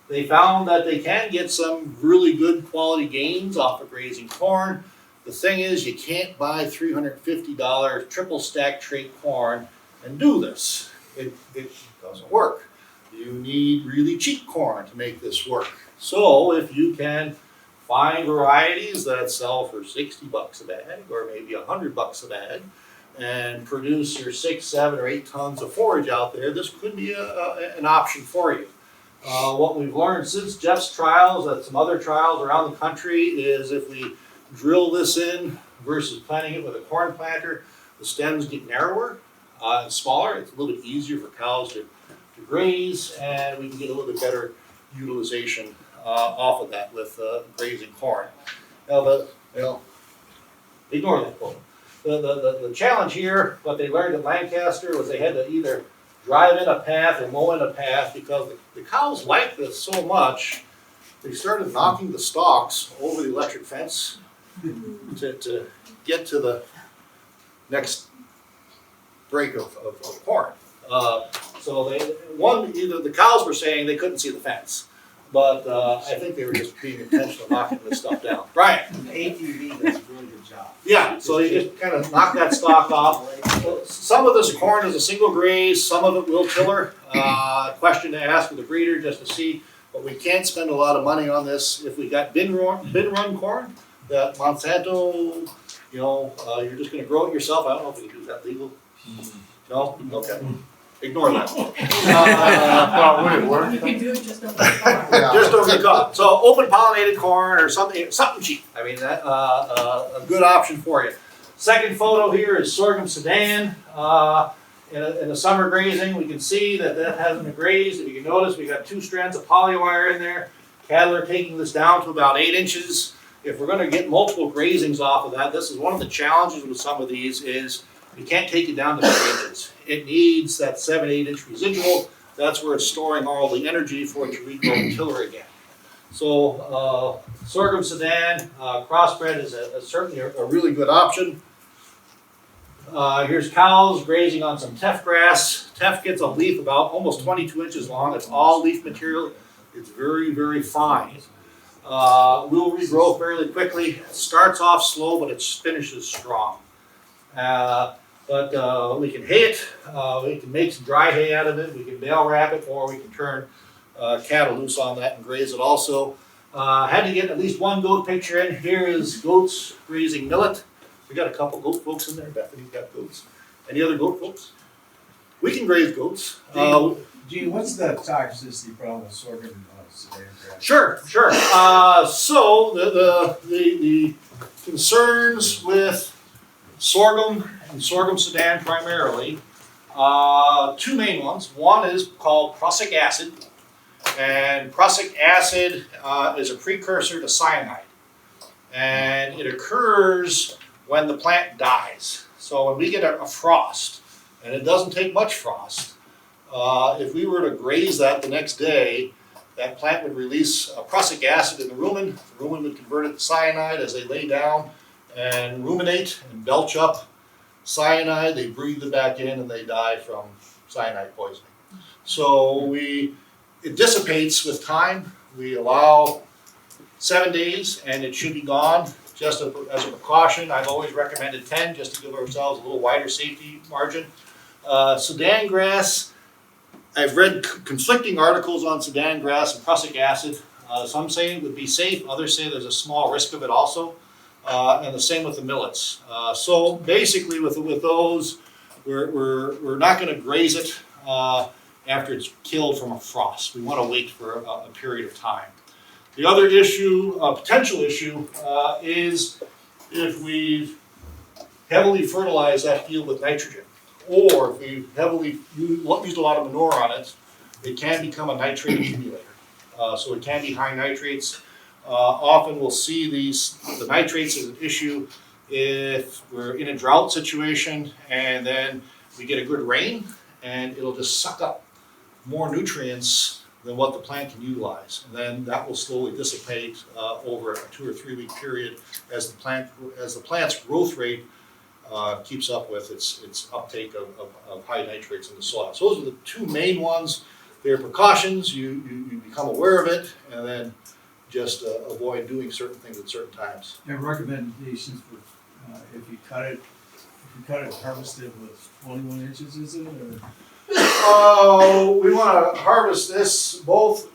they found that they can get some really good quality gains off of grazing corn. The thing is, you can't buy $350 triple stack trait corn and do this. It doesn't work. You need really cheap corn to make this work. So if you can find varieties that sell for $60 a bag, or maybe $100 a bag, and produce your 6, 7, or 8 tons of forage out there, this could be an option for you. What we've learned since Jeff's trials and some other trials around the country is if we drill this in versus planting it with a corn planter, the stems get narrower and smaller. It's a little bit easier for cows to graze, and we can get a little bit better utilization off of that with grazing corn. Now, ignore that quote. The challenge here, what they learned at Lancaster, was they had to either drive in a path or mow in a path because the cows like this so much, they started knocking the stalks over the electric fence to get to the next break of corn. So either the cows were saying they couldn't see the fence, but I think they were just being intentional knocking this stuff down. Brian? The ATV does a really good job. Yeah, so you just kind of knock that stalk off. Some of this corn is a single graze, some of it will tiller. Question to ask with the breeder just to see, but we can't spend a lot of money on this. If we got bin run corn, that Monsanto, you're just going to grow it yourself. I don't know if we can do that legal. No? Okay. Ignore that. Well, would it work? You can do it, just don't get caught. Yeah. Just don't get caught. So open pollinated corn or something cheap. I mean, that a good option for you. Second photo here is sorghum Sudan. In a summer grazing, we can see that hasn't been grazed. If you can notice, we got 2 strands of polywire in there. Cattle are taking this down to about 8 inches. If we're going to get multiple grazings off of that, this is one of the challenges with some of these is you can't take it down to 8 inches. It needs that 7, 8 inch residual. That's where it's storing all the energy for it to regrow and tiller again. So sorghum Sudan crossbred is certainly a really good option. Here's cows grazing on some teff grass. Teff gets a leaf about almost 22 inches long. It's all leaf material. It's very, very fine. Will regrow fairly quickly. It starts off slow, but it finishes strong. But we can hay it. We can make some dry hay out of it. We can bale wrap it, or we can turn cattle loose on that and graze it also. Had to get at least one goat picture in. Here is goats grazing millet. We got a couple goat folks in there. Bethany's got goats. Any other goat folks? We can graze goats. Gene, what's the toxicity problem with sorghum Sudan grass? Sure. So the concerns with sorghum and sorghum Sudan primarily, 2 main ones. One is called prussic acid, And prussic acid is a precursor to cyanide. And it occurs when the plant dies. So when we get a frost, and it doesn't take much frost, if we were to graze that the next day, that plant would release prussic acid in the rumen. The rumen would convert it to cyanide as they lay down and ruminate and belch up cyanide. They breathe it back in and they die from cyanide poisoning. So it dissipates with time. We allow 7 days and it should be gone. Just as a precaution, I've always recommended 10 just to give ourselves a little wider safety margin. Sudan grass, I've read conflicting articles on Sudan grass and prussic acid. Some say it would be safe, others say there's a small risk of it also. And the same with the millets. So basically with those, we're not going to graze it after it's killed from a frost. We want to wait for a period of time. The other issue, potential issue, is if we heavily fertilize that field with nitrogen, or if we heavily used a lot of manure on it, it can become a nitrate accumulator. So it can be high nitrates. Often we'll see the nitrates as an issue if we're in a drought situation and then we get a good rain and it'll just suck up more nutrients than what the plant can utilize. And then that will slowly dissipate over a 2 or 3 week period as the plant's growth rate keeps up with its uptake of high nitrates in the soil. So those are the two main ones. They're precautions. You become aware of it and then just avoid doing certain things at certain times. And recommendations for, if you cut it, harvest it with 21 inches, is it, or? We want to harvest this both,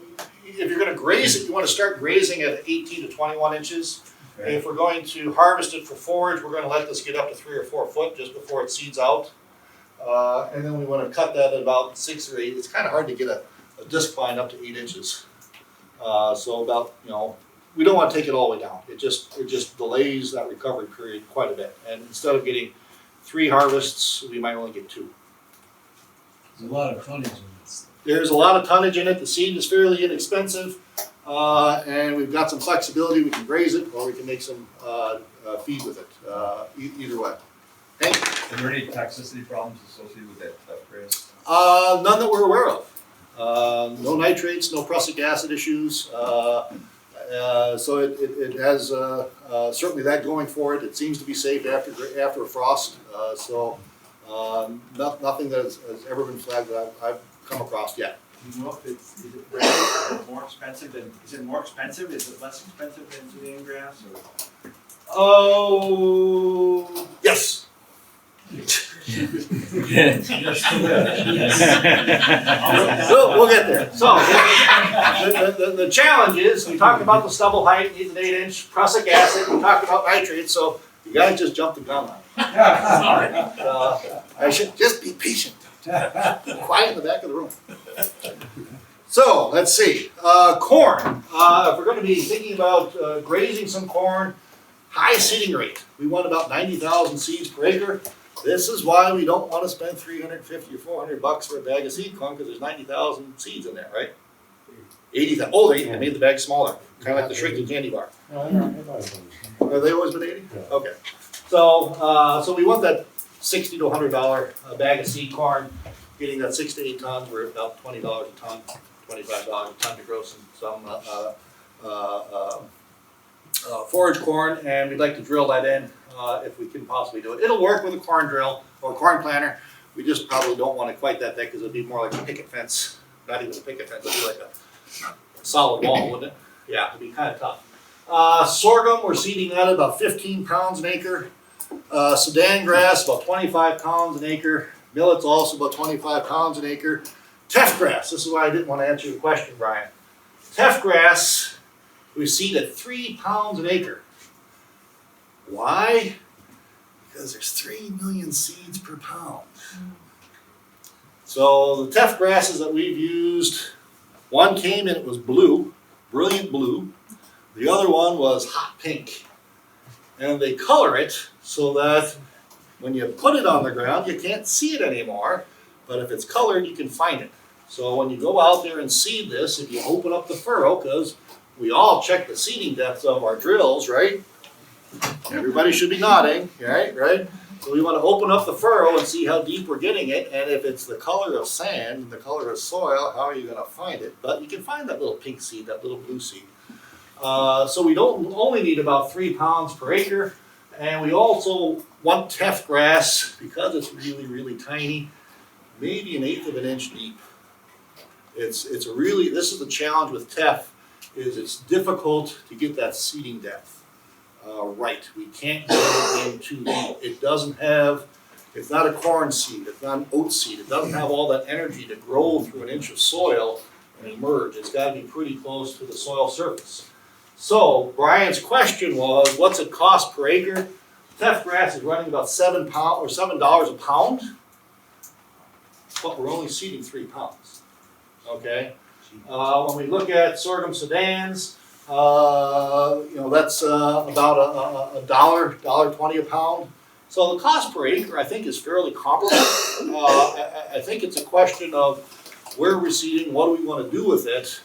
if you're going to graze it, you want to start grazing at 18 to 21 inches. Okay. If we're going to harvest it for forage, we're going to let this get up to 3 or 4 foot just before it seeds out. And then we want to cut that at about 6 or 8. It's kind of hard to get a disc vine up to 8 inches. So about, we don't want to take it all the way down. It just delays that recovery period quite a bit. And instead of getting 3 harvests, we might only get 2. There's a lot of tonnage in this. There's a lot of tonnage in it. The seed is fairly inexpensive, and we've got some flexibility. We can graze it, or we can make some feed with it. Either way. Okay. Are there any toxicity problems associated with that tough grass? None that we're aware of. No nitrates, no prussic acid issues. So it has certainly that going for it. It seems to be safe after a frost. Nothing that has ever been flagged that I've come across yet. Do you know if is it more expensive than, is it more expensive? Is it less expensive than Sudan grass? Or? Oh, yes. We'll get there. So the challenge is, we talked about the stubble height, needs an 8-inch prussic acid. We talked about nitrates, so you guys just jumped the gun on it. I should just be patient. Quiet in the back of the room. So let's see. Corn. If we're going to be thinking about grazing some corn, high seeding rate. We want about 90,000 seeds per acre. This is why we don't want to spend $350 or $400 for a bag of seed corn, because there's 90,000 seeds in there, right? 80,000. Oh, they made the bag smaller, kind of like the shrinking candy bar. Have they always been 80? Yeah. Okay. So we want that $60 to $100 bag of seed corn. Getting that 6 to 8 tons, we're about $20 a ton, $25 a ton to grow some forage corn, and we'd like to drill that in if we can possibly do it. It'll work with a corn drill or a corn planter. We just probably don't want it quite that thick because it'd be more like a picket fence. Not even a picket fence, it'd be like a solid wall, wouldn't it? Yeah, it'd be kind of tough. Sorghum, we're seeding that at about 15 pounds an acre. Sudan grass, about 25 pounds an acre. Millet's also about 25 pounds an acre. Teff grass, this is why I didn't want to answer your question, Brian. Teff grass, we seed at 3 pounds an acre. Why? Because there's 3 million seeds per pound. So the teff grasses that we've used, one came and it was blue, brilliant blue. The other one was hot pink. And they color it so that when you put it on the ground, you can't see it anymore. But if it's colored, you can find it. So when you go out there and seed this, if you open up the furrow, because we all check the seeding depths of our drills, right? Everybody should be nodding, right? So we want to open up the furrow and see how deep we're getting it, and if it's the color of sand and the color of soil, how are you going to find it? But you can find that little pink seed, that little blue seed. So we don't only need about 3 pounds per acre, and we also want teff grass, because it's really, really tiny, maybe 1/8 of an inch deep. It's a really, this is the challenge with teff, is it's difficult to get that seeding depth right. We can't get it in too deep. It doesn't have, it's not a corn seed, it's not an oat seed, it doesn't have all that energy to grow through an inch of soil and emerge. It's got to be pretty close to the soil surface. So Brian's question was, what's it cost per acre? Teff grass is running about $7 a pound, but we're only seeding 3 pounds. Okay. When we look at sorghum sedans, that's about $1.20 a pound. So the cost per acre, I think, is fairly comparable. I think it's a question of where we're seeding, what do we want to do with it,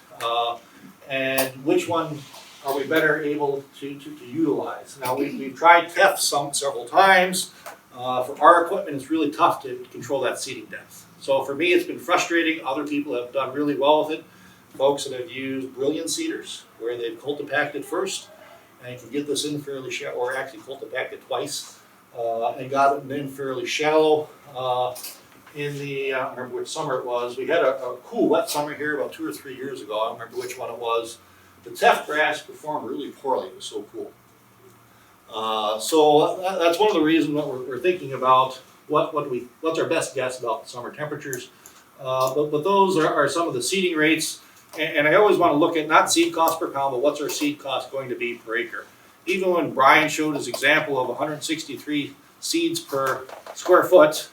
and which one are we better able to utilize. Now we've tried teff several times. For our equipment, it's really tough to control that seeding depth. So for me, it's been frustrating. Other people have done really well with it. Folks that have used brilliant seeders, where they've cultipacted first, and can get this in fairly shallow, or actually cultipacted twice, and got it in fairly shallow. In the, I don't remember which summer it was, we had a cool wet summer here about 2 or 3 years ago. I don't remember which one it was. The teff grass performed really poorly. It was so cool. So that's one of the reasons that we're thinking about what's our best guess about the summer temperatures. But those are some of the seeding rates. And I always want to look at not seed cost per pound, but what's our seed cost going to be per acre. Even when Brian showed his example of 163 seeds per square foot,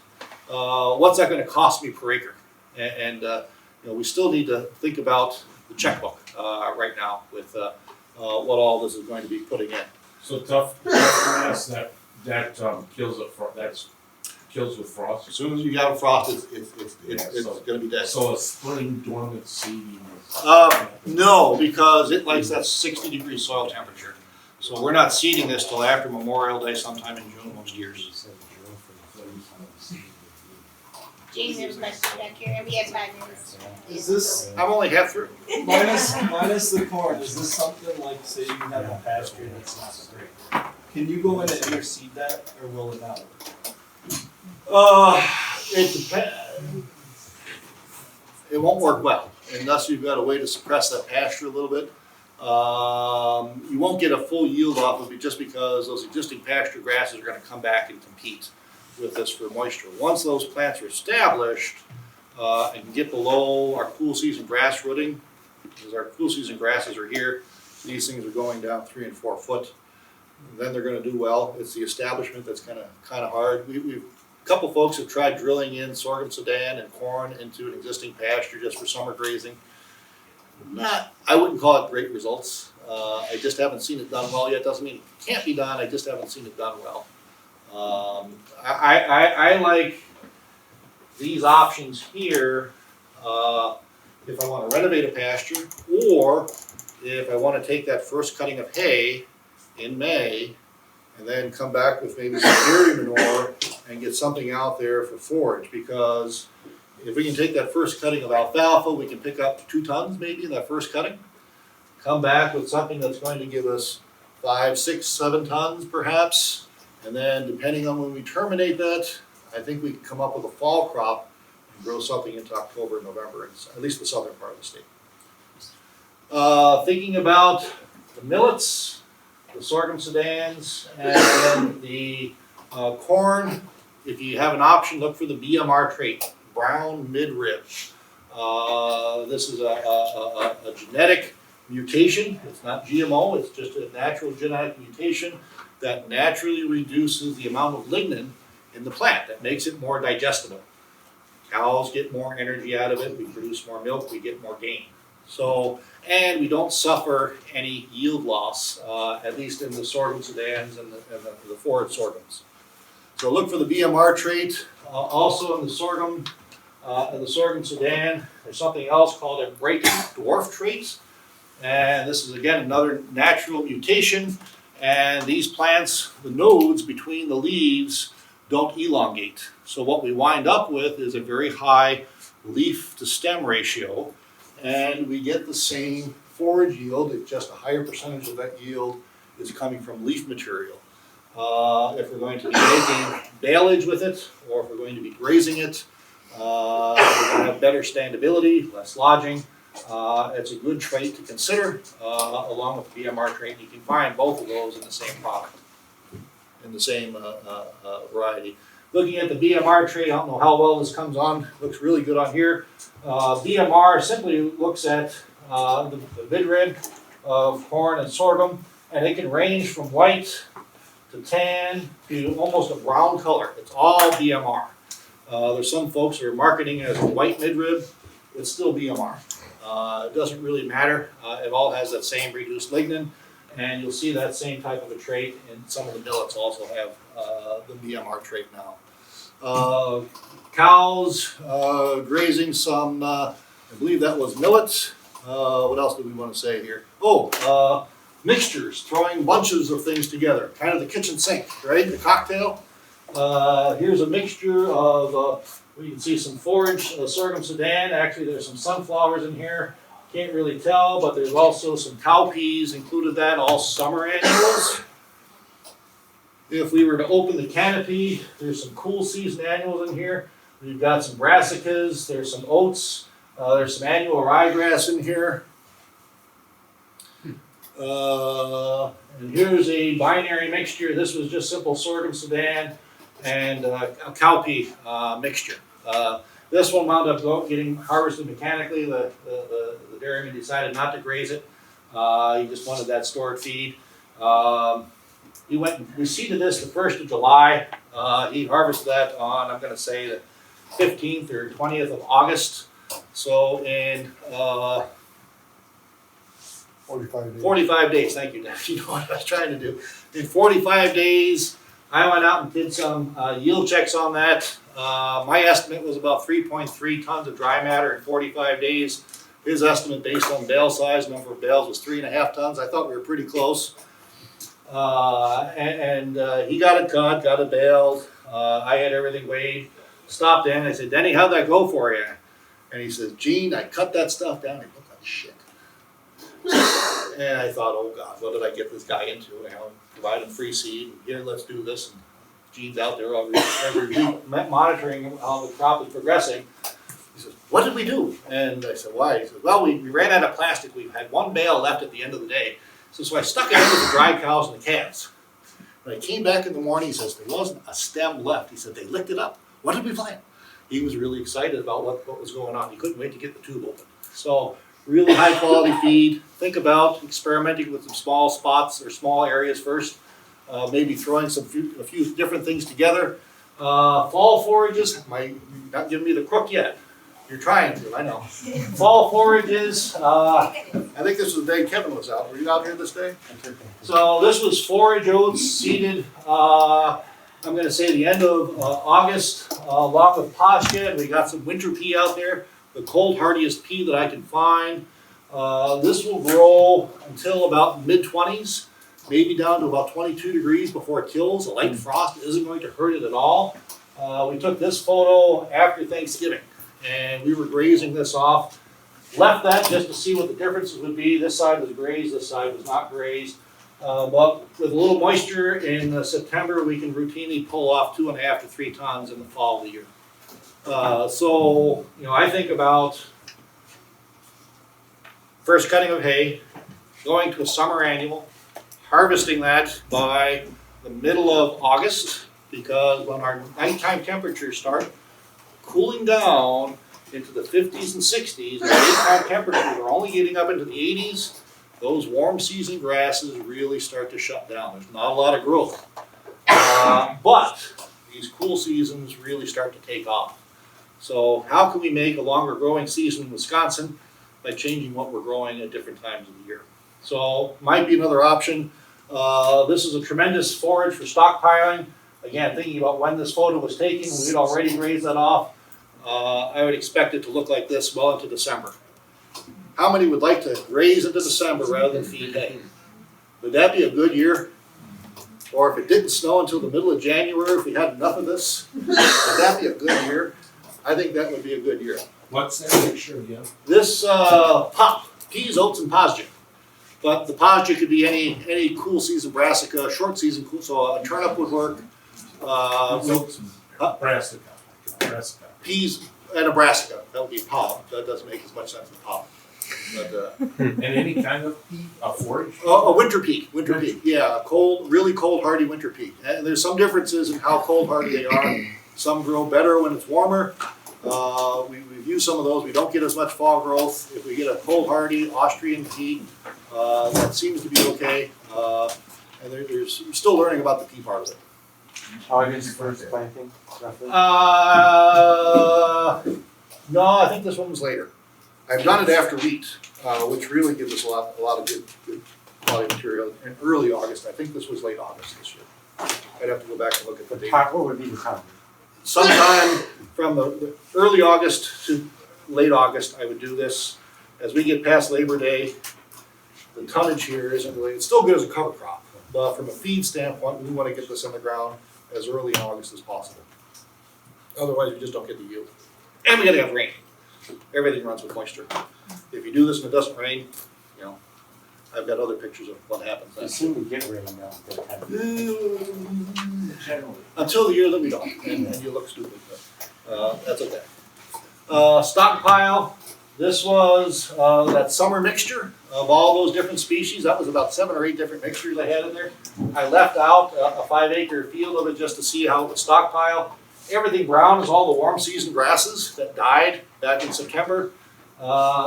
what's that going to cost me per acre? And we still need to think about the checkbook right now with what all this is going to be putting in. So tough grass that kills it kills with frost. As soon as you got a frost, it's so- going to be dead. So a spring dormant seeding is. No, because it likes that 60-degree soil temperature. So we're not seeding this till after Memorial Day, sometime in June most years. Gene, there's a question back here, and we have 5 minutes. Is this I'm only half through. minus the corn? Is this something like, say you have a pasture that's not great? Can you go in and interseed that, or will it not? It depends. It won't work well unless you've got a way to suppress that pasture a little bit. You won't get a full yield off of it just because those existing pasture grasses are going to come back and compete with this for moisture. Once those plants are established and can get below our cool season grass rooting, because our cool season grasses are here, these things are going down 3 and 4 foot. Then they're going to do well. It's the establishment that's kind of hard. A couple folks have tried drilling in sorghum sudan and corn into an existing pasture just for summer grazing. I wouldn't call it great results. I just haven't seen it done well yet. Doesn't mean it can't be done. I just haven't seen it done well. I like these options here if I want to renovate a pasture, or if I want to take that first cutting of hay in May and then come back with maybe some dairy manure and get something out there for forage. Because if we can take that first cutting of alfalfa, we can pick up 2 tons maybe in that first cutting, come back with something that's going to give us 5, 6, 7 tons perhaps. And then depending on when we terminate that, I think we can come up with a fall crop and grow something into October, November, at least the southern part of the state. Thinking about the millets, the sorghum sedans, and the corn, if you have an option, look for the BMR trait, brown midrib. This is a genetic mutation. It's not GMO, it's just a natural genetic mutation that naturally reduces the amount of lignin in the plant. That makes it more digestible. Cows get more energy out of it, we produce more milk, we get more gain. So, and we don't suffer any yield loss, at least in the sorghum sedans and the forage sorghums. So look for the BMR trait. Also in the sorghum In the sorghum Sudan, there's something else called a breaking dwarf trait. And this is again another natural mutation. And these plants, the nodes between the leaves don't elongate. So what we wind up with is a very high leaf to stem ratio. And we get the same forage yield, it's just a higher percentage of that yield is coming from leaf material. If we're going to be making baleage with it, or if we're going to be grazing it, we're going to have better standability, less lodging. It's a good trait to consider, along with the BMR trait. You can find both of those in the same product, in the same variety. Looking at the BMR trait, I don't know how well this comes on. Looks really good on here. BMR simply looks at the vidrid of corn and sorghum, and it can range from white to tan to almost a brown color. It's all BMR. There's some folks who are marketing it as a white midrib. It's still BMR. It doesn't really matter. It all has that same reduced lignin, and you'll see that same type of a trait in some of the millets also have the BMR trait now. Cows grazing some, I believe that was millet. What else do we want to say here? Mixtures, throwing bunches of things together, kind of the kitchen sink, right? The cocktail. Here's a mixture of, you can see some forage, sorghum Sudan. Actually, there's some sunflowers in here. Can't really tell, but there's also some cowpeas included that, all summer annuals. If we were to open the canopy, there's some cool season annuals in here. We've got some brassicas, there's some oats, there's some annual ryegrass in here. And here's a binary mixture. This was just simple sorghum Sudan and a cowpea mixture. This one wound up getting harvested mechanically. The dairyman decided not to graze it. He just wanted that stored feed. He went and reseeded this the 1st of July. He harvested that on, I'm going to say, the 15th or 20th of August. So in 45 days. 45 days, thank you, Dad. You know what I was trying to do. In 45 days, I went out and did some yield checks on that. My estimate was about 3.3 tons of dry matter in 45 days. His estimate based on bale size, number of bales, was 3.5 tons. I thought we were pretty close. He got it cut, got it baled. I had everything weighed. Stopped in. I said, Denny, how'd that go for you? And he says, Gene, I cut that stuff down. It looked like shit. And I thought, oh God, what did I get this guy into? You know, provide him free seed. Here, let's do this. And Gene's out there every week monitoring how the crop is progressing. He says, what did we do? And I said, why? He said, well, we ran out of plastic. We had one bale left at the end of the day. So I stuck it in with the dry cows and the calves. When I came back in the morning, he says, there wasn't a stem left. He said, they licked it up. What did we find? He was really excited about what was going on. He couldn't wait to get the tube open. So really high quality feed. Think about experimenting with some small spots or small areas first. Maybe throwing a few different things together. Fall forages, you're not giving me the crook yet. You're trying to, I know. Fall forages, I think this was the day Kevin was out. Were you out here this day? So this was forage oats seeded, I'm going to say the end of August, along with pascha. We got some winter pea out there, the cold hardiest pea that I can find. This will grow until about mid-20s, maybe down to about 22 degrees before it kills. A light frost isn't going to hurt it at all. We took this photo after Thanksgiving, and we were grazing this off. Left that just to see what the differences would be. This side was grazed, this side was not grazed. But with a little moisture in September, we can routinely pull off 2.5 to 3 tons in the fall of the year. So, I think about first cutting of hay, going to a summer annual, harvesting that by the middle of August, because when our nighttime temperatures start cooling down into the 50s and 60s, and daytime temperatures are only getting up into the 80s, those warm season grasses really start to shut down. There's not a lot of growth. But these cool seasons really start to take off. So how can we make a longer growing season in Wisconsin? By changing what we're growing at different times of the year. So might be another option. This is a tremendous forage for stockpiling. Again, thinking about when this photo was taken, we'd already grazed that off. I would expect it to look like this well into December. How many would like to graze into December rather than feed hay? Would that be a good year? Or if it didn't snow until the middle of January, if we had enough of this, would that be a good year? I think that would be a good year. What's that picture again? This peas, oats, and pasture. But the pasture could be any cool season brassica, short season cool. So a turnip would work. Oats and brassica. Brassica. Peas and a brassica. That would be palm. That doesn't make as much sense as palm. But And any kind of pea, a forage? a winter peak. Winter peak. Yeah, a cold, really cold, hardy winter peak. And there's some differences in how cold hardy they are. Some grow better when it's warmer. We've used some of those. We don't get as much fall growth. If we get a cold hardy Austrian peat, that seems to be okay. And there's I'm still learning about the pea part of it. August first planting, roughly? No, I think this one was later. I've done it after wheat, which really gives us a lot of good quality material in early August. I think this was late August this year. I'd have to go back and look at the date. What would be the time? Sometime from the early August to late August, I would do this. As we get past Labor Day, the tonnage here isn't really, it's still good as a cover crop. But from a feed standpoint, we want to get this in the ground as early in August as possible. Otherwise, we just don't get the yield. And we gotta have rain. Everything runs with moisture. If you do this and it doesn't rain, you know, I've got other pictures of what happens You then. seem to get rain now, that time. Generally. Until the year that we don't, and you look stupid, but that's okay. Stockpile, this was that summer mixture of all those different species. That was about 7 or 8 different mixtures I had in there. I left out a 5-acre field of it just to see how it would stockpile. Everything brown is all the warm season grasses that died back in September.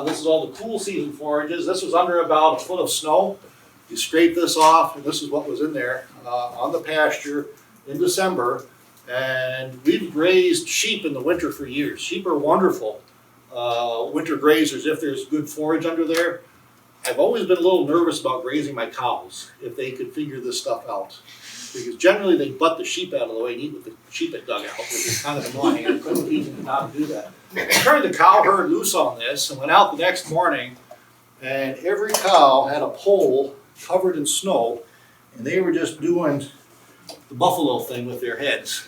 This is all the cool season forages. This was under about a foot of snow. You scrape this off, and this is what was in there on the pasture in December. And we've grazed sheep in the winter for years. Sheep are wonderful winter grazers if there's good forage under there. I've always been a little nervous about grazing my cows if they could figure this stuff out. Because generally they butt the sheep out of the way and eat with the sheep it dug out, which is kind of annoying. I couldn't teach them how to do that. I turned the cow herd loose on this and went out the next morning, and every cow had a pole covered in snow, and they were just doing the buffalo thing with their heads,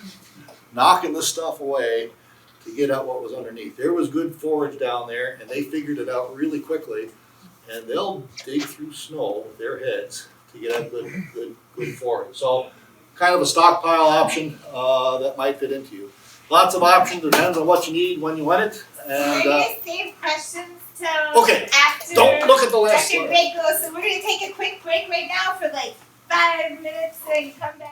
knocking this stuff away to get out what was underneath. There was good forage down there, and they figured it out really quickly, and they'll dig through snow with their heads to get out good forage. So kind of a stockpile option that might fit into you. Lots of options, depends on what you need, when you want it. And We're gonna save questions till okay, after don't look at the last after slide. break goes. So we're gonna take a quick break right now for like 5 minutes and come back.